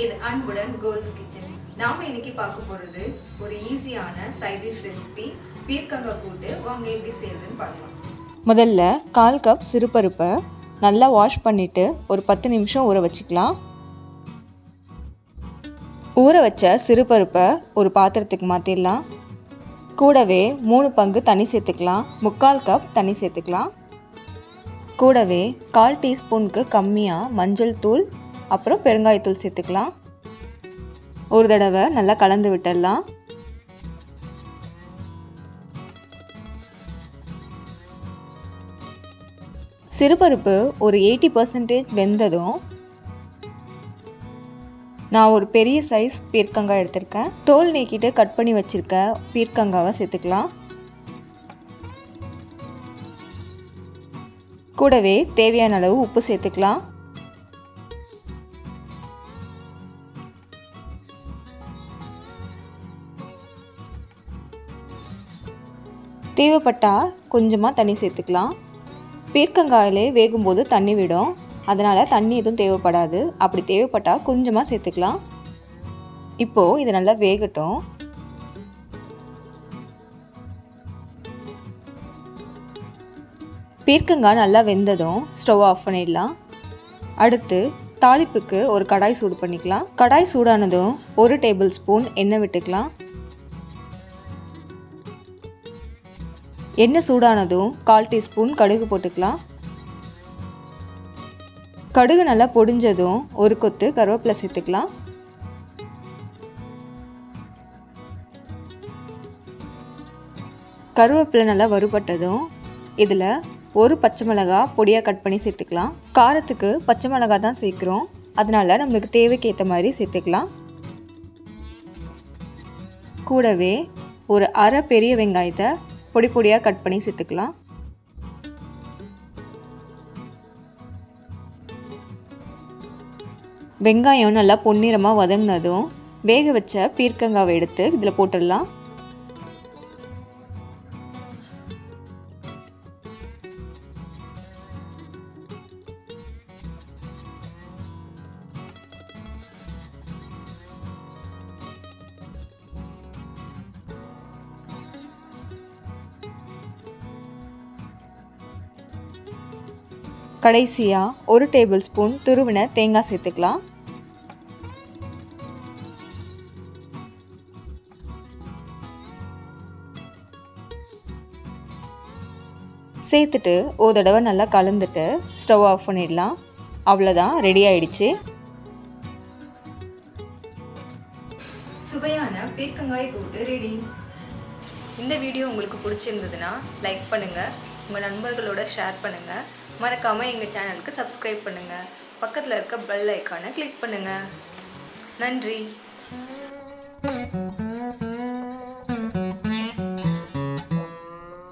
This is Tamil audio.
இது அன்புடன் கோல்ஸ் கிச்சன். நாம இன்னைக்கு பார்க்க போறது ஒரு ஈஸியான சைட் டிஷ் ரெசிபி பீர்க்கங்காய் கூட்டு. வாங்க எப்படி செய்யறதுன்னு பார்க்கலாம். முதல்ல 1/4 கப் சிறுபருப்பை நல்லா வாஷ் பண்ணிவிட்டு ஒரு 10 நிமிஷம் ஊற வச்சுக்கலாம். ஊற வச்ச சிறுபருப்பை ஒரு பாத்திரத்துக்கு மாற்றிடலாம். கூடவே 3 பங்கு தண்ணி சேர்த்துக்கலாம். 3/4 கப் தண்ணி சேர்த்துக்கலாம். கூடவே 1/4 டீஸ்பூனுக்கு கம்மியாக மஞ்சள் தூள் அப்புறம் பெருங்காயத்தூள் சேர்த்துக்கலாம். ஒரு தடவை நல்லா கலந்து விட்டுடலாம். சிறுபருப்பு ஒரு 80% வெந்ததும் நான் ஒரு பெரிய சைஸ் பீர்க்கங்காய் எடுத்திருக்கேன். தோல் நீக்கிட்டு கட் பண்ணி வச்சுருக்க பீர்க்கங்காவை சேர்த்துக்கலாம். கூடவே தேவையான அளவு உப்பு சேர்த்துக்கலாம். தேவைப்பட்டால் கொஞ்சமாக தண்ணி சேர்த்துக்கலாம். பீர்க்கங்காயிலே வேகும்போது தண்ணி விடும், அதனால் தண்ணி எதுவும் தேவைப்படாது. அப்படி தேவைப்பட்டால் கொஞ்சமாக சேர்த்துக்கலாம். இப்போது இது நல்லா வேகட்டும். பீர்க்கங்காய் நல்லா வெந்ததும் ஸ்டவ் ஆஃப் பண்ணிடலாம். அடுத்து தாளிப்புக்கு ஒரு கடாய் சூடு பண்ணிக்கலாம். கடாய் சூடானதும் 1 டேபிள் ஸ்பூன் எண்ணெய் விட்டுக்கலாம். எண்ணெய் சூடானதும் 1/4 டீஸ்பூன் கடுகு போட்டுக்கலாம். கடுகு நல்லா பொடிஞ்சதும் ஒரு கொத்து கருவேப்பிலை சேர்த்துக்கலாம். கருவேப்பிலை நல்லா வறுபட்டதும் இதில் ஒரு பச்சை மிளகாய் பொடியாக கட் பண்ணி சேர்த்துக்கலாம். காரத்துக்கு பச்சை மிளகாய் தான் சேர்க்குறோம், அதனால் நம்மளுக்கு தேவைக்கு ஏற்ற மாதிரி சேர்த்துக்கலாம். கூடவே ஒரு அரை பெரிய வெங்காயத்தை பொடி பொடியாக கட் பண்ணி சேர்த்துக்கலாம். வெங்காயம் நல்லா பொன்னிறமாக வதங்கினதும் வேக வச்ச பீர்க்கங்காவை எடுத்து இதில் போட்டுடலாம். கடைசியாக 1 டேபிள் ஸ்பூன் துருவின தேங்காய் சேர்த்துக்கலாம். சேர்த்துட்டு ஒரு தடவை நல்லா கலந்துட்டு ஸ்டவ் ஆஃப் பண்ணிடலாம். அவ்வளோதான், ரெடி ஆயிடுச்சு. சுவையான பீர்க்கங்காய் கூட்டு ரெடி. இந்த வீடியோ உங்களுக்கு பிடிச்சிருந்ததுன்னா லைக் பண்ணுங்கள், உங்கள் நண்பர்களோட ஷேர் பண்ணுங்கள். மறக்காமல் எங்கள் சேனலுக்கு சப்ஸ்கிரைப் பண்ணுங்கள். பக்கத்தில் இருக்க பெல் ஐக்கானை கிளிக் பண்ணுங்கள். நன்றி.